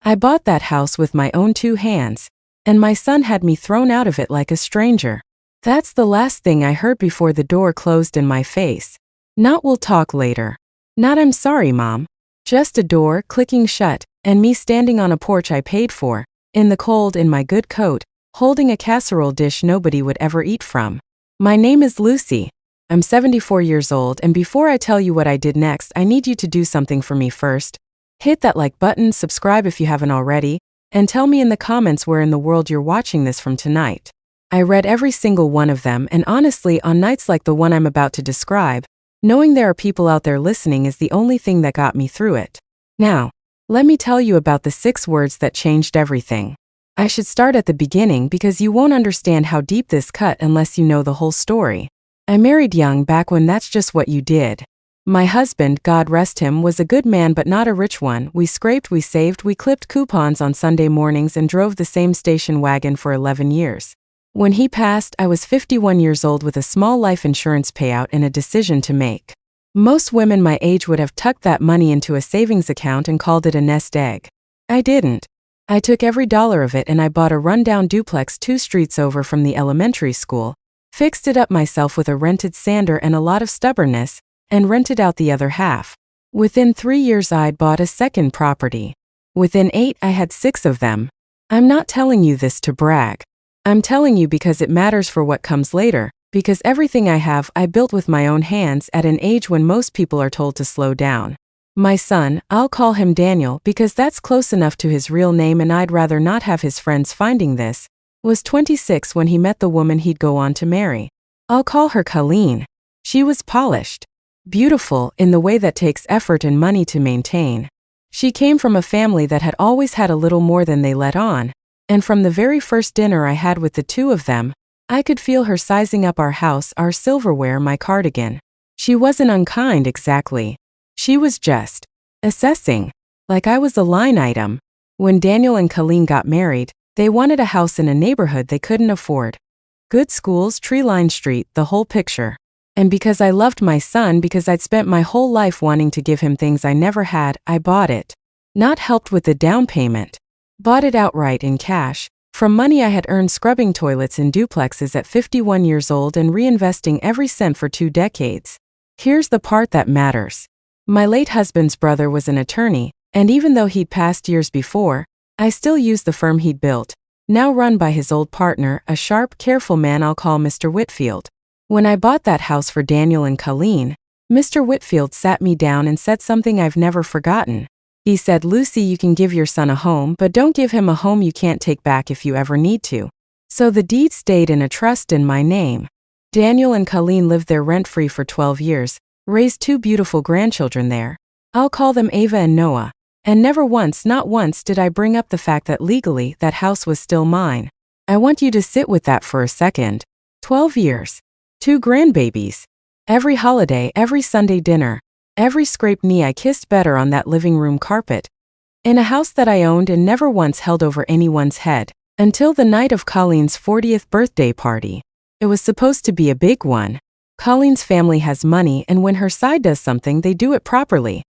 I bought that house with my own 2 hands, and my son had me thrown out of it like a stranger. That's the last thing I heard before the door closed in my face. Not "we'll talk later." Not "I'm sorry, Mom." Just a door clicking shut, and me standing on a porch I paid for, in the cold in my good coat, holding a casserole dish nobody would ever eat from. My name is Lucy. I'm 74 years old, and before I tell you what I did next, I need you to do something for me first. Hit that like button, subscribe if you haven't already, and tell me in the comments where in the world you're watching this from tonight. I read every single one of them, and honestly, on nights like the one I'm about to describe, knowing there are people out there listening is the only thing that got me through it. Now, let me tell you about the 6 words that changed everything. I should start at the beginning because you won't understand how deep this cut unless you know the whole story. I married young back when that's just what you did. My husband, God rest him, was a good man but not a rich one. We scraped, we saved, we clipped coupons on Sunday mornings and drove the same station wagon for 11 years. When he passed, I was 51 years old with a small life insurance payout and a decision to make. Most women my age would have tucked that money into a savings account and called it a nest egg. I didn't. I took every dollar of it and I bought a rundown duplex 2 streets over from the elementary school, fixed it up myself with a rented sander and a lot of stubbornness, and rented out the other half. Within 3 years I'd bought a second property. Within 8 I had 6 of them. I'm not telling you this to brag. I'm telling you because it matters for what comes later, because everything I have I built with my own hands at an age when most people are told to slow down. My son, I'll call him Daniel because that's close enough to his real name and I'd rather not have his friends finding this, was 26 when he met the woman he'd go on to marry. I'll call her Colleen. She was polished. Beautiful in the way that takes effort and money to maintain. She came from a family that had always had a little more than they let on, and from the very first dinner I had with the 2 of them, I could feel her sizing up our house, our silverware, my cardigan. She wasn't unkind exactly. She was just assessing, like I was a line item. When Daniel and Colleen got married, they wanted a house in a neighborhood they couldn't afford. Good schools, tree-lined street, the whole picture. And because I loved my son, because I'd spent my whole life wanting to give him things I never had, I bought it. Not helped with the down payment. Bought it outright in cash, from money I had earned scrubbing toilets in duplexes at 51 years old and reinvesting every cent for 2 decades. Here's the part that matters. My late husband's brother was an attorney, and even though he'd passed years before, I still used the firm he'd built, now run by his old partner, a sharp, careful man I'll call Mr. Whitfield. When I bought that house for Daniel and Colleen, Mr. Whitfield sat me down and said something I've never forgotten. He said, "Lucy, you can give your son a home, but don't give him a home you can't take back if you ever need to." So the deed stayed in a trust in my name. Daniel and Colleen lived there rent-free for 12 years, raised 2 beautiful grandchildren there. I'll call them Ava and Noah. And never once, not once, did I bring up the fact that legally that house was still mine. I want you to sit with that for a second. 12 years. 2 grandbabies. Every holiday, every Sunday dinner, every scraped knee I kissed better on that living room carpet. In a house that I owned and never once held over anyone's head, until the night of Colleen's 40th birthday party. It was supposed to be a big one. Colleen's family has money, and when her side does something, they do it properly.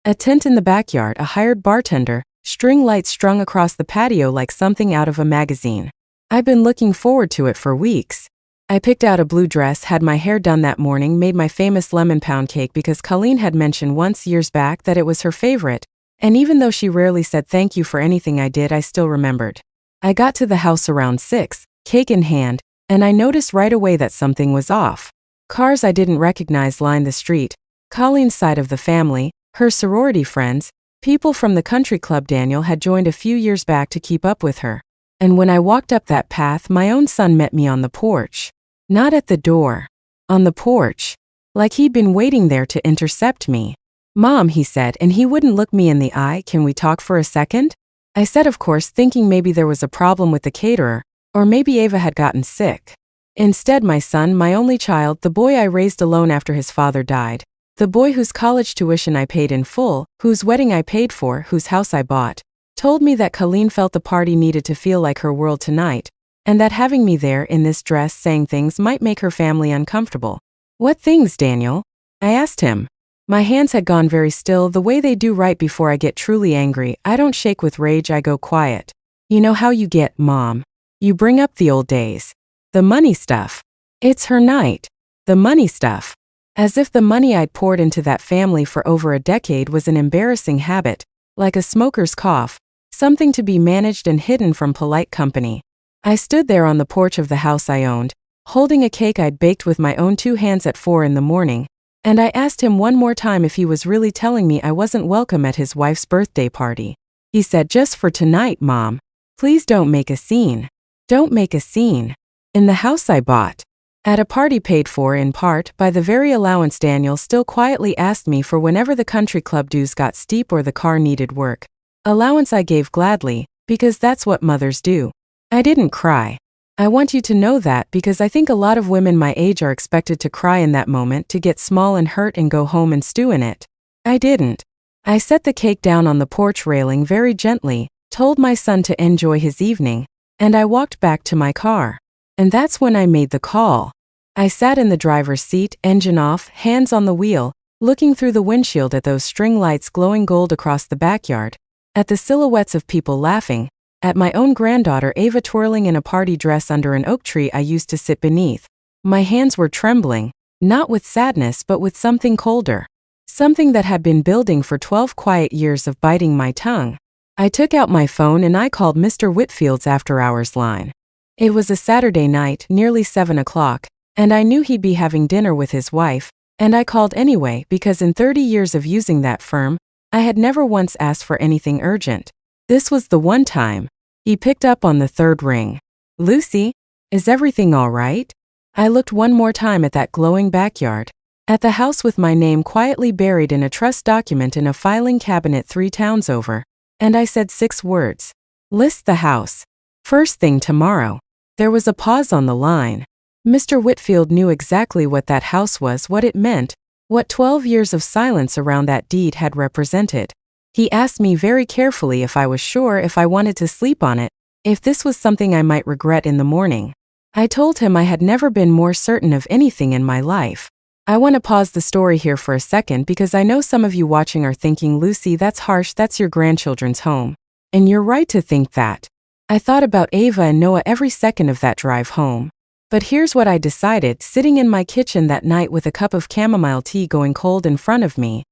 A tent in the backyard, a hired bartender, string lights strung across the patio like something out of a magazine. I've been looking forward to it for weeks. I picked out a blue dress, had my hair done that morning, made my famous lemon pound cake because Colleen had mentioned once years back that it was her favorite, and even though she rarely said thank you for anything I did, I still remembered. I got to the house around 6, cake in hand, and I noticed right away that something was off. Cars I didn't recognize lined the street. Colleen's side of the family, her sorority friends, people from the country club Daniel had joined a few years back to keep up with her. And when I walked up that path, my own son met me on the porch. Not at the door. On the porch. Like he'd been waiting there to intercept me. "Mom," he said, and he wouldn't look me in the eye, "can we talk for a second?" I said of course, thinking maybe there was a problem with the caterer, or maybe Ava had gotten sick. Instead, my son, my only child, the boy I raised alone after his father died, the boy whose college tuition I paid in full, whose wedding I paid for, whose house I bought, told me that Colleen felt the party needed to feel like her world tonight, and that having me there in this dress saying things might make her family uncomfortable. "What things, Daniel?" I asked him. My hands had gone very still, the way they do right before I get truly angry. I don't shake with rage, I go quiet. You know how you get, Mom. You bring up the old days. The money stuff. It's her night. The money stuff. As if the money I'd poured into that family for over a decade was an embarrassing habit, like a smoker's cough, something to be managed and hidden from polite company. I stood there on the porch of the house I owned, holding a cake I'd baked with my own 2 hands at 4 in the morning, and I asked him one more time if he was really telling me I wasn't welcome at his wife's birthday party. He said, "Just for tonight, Mom. Please don't make a scene. Don't make a scene." In the house I bought. At a party paid for, in part, by the very allowance Daniel still quietly asked me for whenever the country club dues got steep or the car needed work. Allowance I gave gladly, because that's what mothers do. I didn't cry. I want you to know that because I think a lot of women my age are expected to cry in that moment, to get small and hurt and go home and stew in it. I didn't. I set the cake down on the porch railing very gently, told my son to enjoy his evening, and I walked back to my car. And that's when I made the call. I sat in the driver's seat, engine off, hands on the wheel, looking through the windshield at those string lights glowing gold across the backyard, at the silhouettes of people laughing, at my own granddaughter Ava twirling in a party dress under an oak tree I used to sit beneath. My hands were trembling, not with sadness but with something colder. Something that had been building for 12 quiet years of biting my tongue. I took out my phone and I called Mr. Whitfield's after-hours line. It was a Saturday night, nearly 7 o'clock, and I knew he'd be having dinner with his wife, and I called anyway because in 30 years of using that firm, I had never once asked for anything urgent. This was the one time. He picked up on the 3rd ring. "Lucy, is everything all right?" I looked one more time at that glowing backyard, at the house with my name quietly buried in a trust document in a filing cabinet 3 towns over, and I said 6 words. "List the house. First thing tomorrow." There was a pause on the line. Mr. Whitfield knew exactly what that house was, what it meant, what 12 years of silence around that deed had represented. He asked me very carefully if I was sure if I wanted to sleep on it, if this was something I might regret in the morning. I told him I had never been more certain of anything in my life. I want to pause the story here for a second because I know some of you watching are thinking, "Lucy, that's harsh, that's your grandchildren's home." And you're right to think that. I thought about Ava and Noah every second of that drive home. But here's what I decided, sitting in my kitchen that night with a cup of chamomile tea going cold in front of me.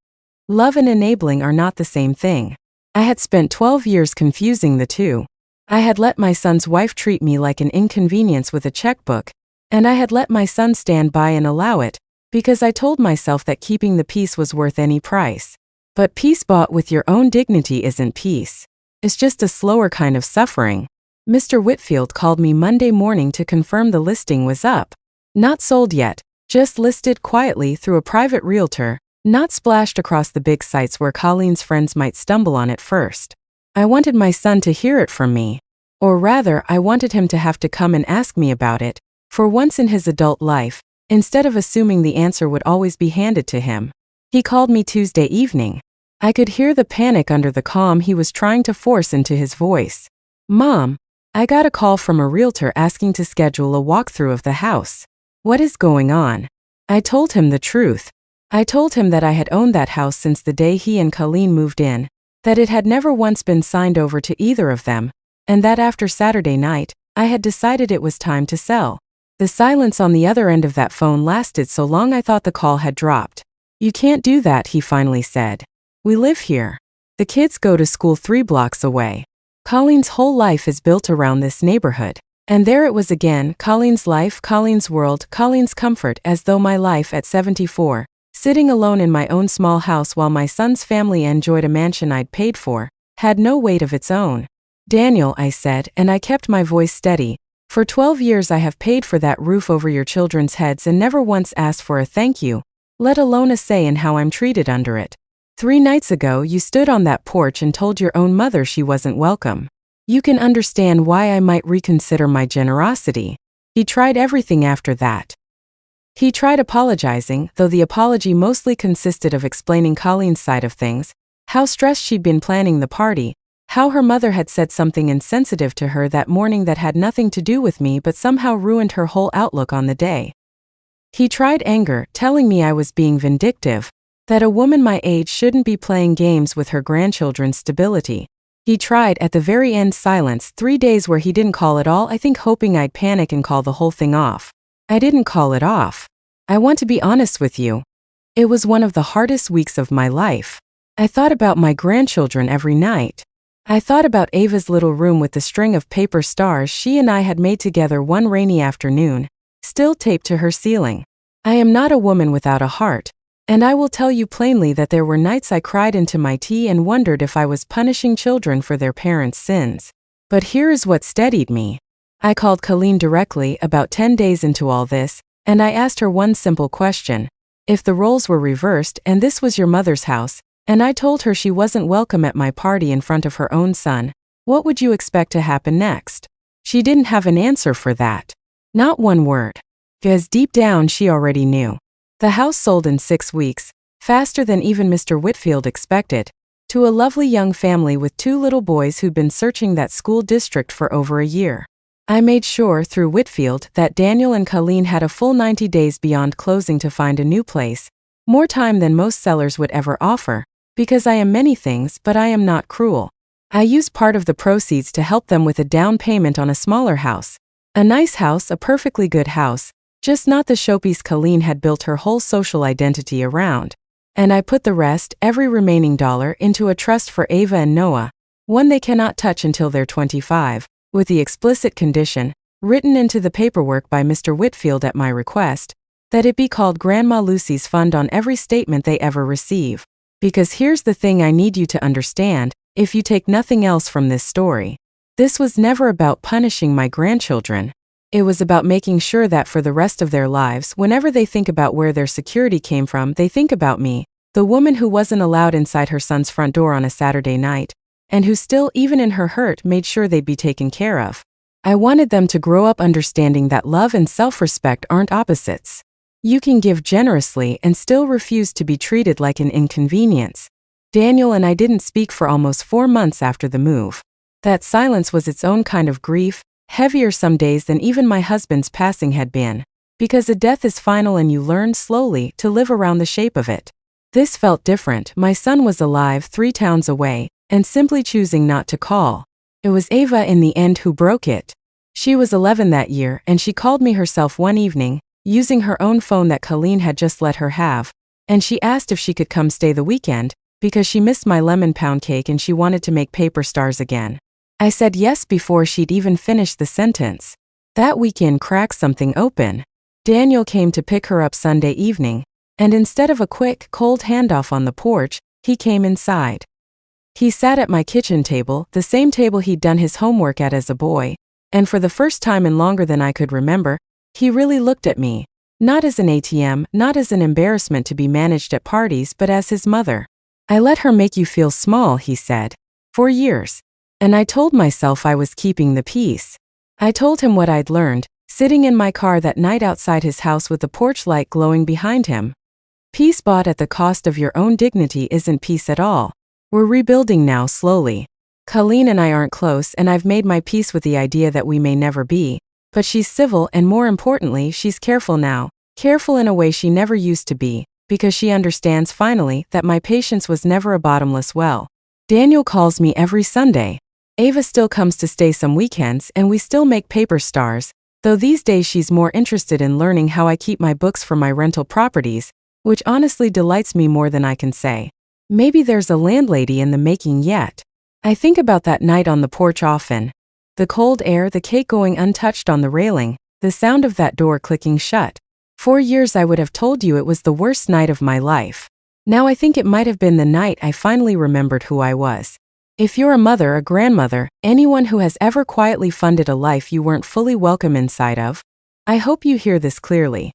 Love and enabling are not the same thing. I had spent 12 years confusing the two. I had let my son's wife treat me like an inconvenience with a checkbook, and I had let my son stand by and allow it, because I told myself that keeping the peace was worth any price. But peace bought with your own dignity isn't peace. It's just a slower kind of suffering. Mr. Whitfield called me Monday morning to confirm the listing was up. Not sold yet, just listed quietly through a private realtor, not splashed across the big sites where Colleen's friends might stumble on it first. I wanted my son to hear it from me. Or rather, I wanted him to have to come and ask me about it, for once in his adult life, instead of assuming the answer would always be handed to him. He called me Tuesday evening. I could hear the panic under the calm he was trying to force into his voice. "Mom, I got a call from a realtor asking to schedule a walkthrough of the house. What is going on?" I told him the truth. I told him that I had owned that house since the day he and Colleen moved in, that it had never once been signed over to either of them, and that after Saturday night, I had decided it was time to sell. The silence on the other end of that phone lasted so long I thought the call had dropped. "You can't do that," he finally said. "We live here. The kids go to school 3 blocks away. Colleen's whole life is built around this neighborhood." And there it was again, Colleen's life, Colleen's world, Colleen's comfort, as though my life at 74, sitting alone in my own small house while my son's family enjoyed a mansion I'd paid for, had no weight of its own. "Daniel," I said, and I kept my voice steady, "for 12 years I have paid for that roof over your children's heads and never once asked for a thank you, let alone a say in how I'm treated under it. 3 nights ago you stood on that porch and told your own mother she wasn't welcome. You can understand why I might reconsider my generosity." He tried everything after that. He tried apologizing, though the apology mostly consisted of explaining Colleen's side of things, how stressed she'd been planning the party, how her mother had said something insensitive to her that morning that had nothing to do with me but somehow ruined her whole outlook on the day. He tried anger, telling me I was being vindictive, That a woman my age shouldn't be playing games with her grandchildren's stability. He tried at the very end silence 3 days where he didn't call at all, I think hoping I'd panic and call the whole thing off. I didn't call it off. I want to be honest with you. It was one of the hardest weeks of my life. I thought about my grandchildren every night. I thought about Ava's little room with the string of paper stars she and I had made together one rainy afternoon, still taped to her ceiling. I am not a woman without a heart, and I will tell you plainly that there were nights I cried into my tea and wondered if I was punishing children for their parents' sins. But here is what steadied me. I called Colleen directly about 10 days into all this, and I asked her one simple question. If the roles were reversed and this was your mother's house, and I told her she wasn't welcome at my party in front of her own son, what would you expect to happen next? She didn't have an answer for that. Not one word. Because deep down she already knew. The house sold in 6 weeks, faster than even Mr. Whitfield expected, to a lovely young family with 2 little boys who'd been searching that school district for over a year. I made sure through Whitfield that Daniel and Colleen had a full 90 days beyond closing to find a new place, more time than most sellers would ever offer, because I am many things but I am not cruel. I used part of the proceeds to help them with a down payment on a smaller house. A nice house, a perfectly good house, just not the showpiece Colleen had built her whole social identity around. And I put the rest, every remaining dollar, into a trust for Ava and Noah, one they cannot touch until they're 25, with the explicit condition, written into the paperwork by Mr. Whitfield at my request, that it be called Grandma Lucy's Fund on every statement they ever receive. Because here's the thing I need you to understand, if you take nothing else from this story. This was never about punishing my grandchildren. It was about making sure that for the rest of their lives, whenever they think about where their security came from, they think about me, the woman who wasn't allowed inside her son's front door on a Saturday night, and who still, even in her hurt, made sure they'd be taken care of. I wanted them to grow up understanding that love and self-respect aren't opposites. You can give generously and still refuse to be treated like an inconvenience. Daniel and I didn't speak for almost 4 months after the move. That silence was its own kind of grief, heavier some days than even my husband's passing had been, because a death is final and you learn slowly to live around the shape of it. This felt different. My son was alive 3 towns away, and simply choosing not to call. It was Ava in the end who broke it. She was 11 that year, and she called me herself one evening, using her own phone that Colleen had just let her have, and she asked if she could come stay the weekend, because she missed my lemon pound cake and she wanted to make paper stars again. I said yes before she'd even finished the sentence. That weekend cracked something open. Daniel came to pick her up Sunday evening, and instead of a quick, cold handoff on the porch, he came inside. He sat at my kitchen table, the same table he'd done his homework at as a boy, and for the first time in longer than I could remember, he really looked at me, not as an ATM, not as an embarrassment to be managed at parties, but as his mother. I let her make you feel small, he said. For years. And I told myself I was keeping the peace. I told him what I'd learned, sitting in my car that night outside his house with the porch light glowing behind him. Peace bought at the cost of your own dignity isn't peace at all. We're rebuilding now slowly. Colleen and I aren't close, and I've made my peace with the idea that we may never be, but she's civil, and more importantly, she's careful now, careful in a way she never used to be, because she understands finally that my patience was never a bottomless well. Daniel calls me every Sunday. Ava still comes to stay some weekends, and we still make paper stars, though these days she's more interested in learning how I keep my books from my rental properties, which honestly delights me more than I can say. Maybe there's a landlady in the making yet. I think about that night on the porch often. The cold air, the cake going untouched on the railing, the sound of that door clicking shut. 4 years I would have told you it was the worst night of my life. Now I think it might have been the night I finally remembered who I was. If you're a mother, a grandmother, anyone who has ever quietly funded a life you weren't fully welcome inside of, I hope you hear this clearly.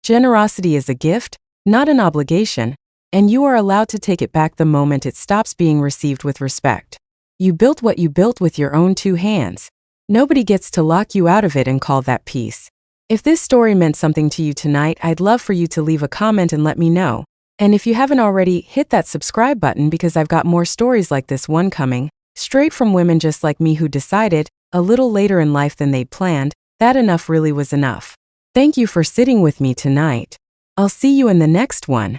Generosity is a gift, not an obligation, and you are allowed to take it back the moment it stops being received with respect. You built what you built with your own 2 hands. Nobody gets to lock you out of it and call that peace. If this story meant something to you tonight, I'd love for you to leave a comment and let me know. And if you haven't already, hit that subscribe button because I've got more stories like this one coming, straight from women just like me who decided, a little later in life than they'd planned, that enough really was enough. Thank you for sitting with me tonight. I'll see you in the next one.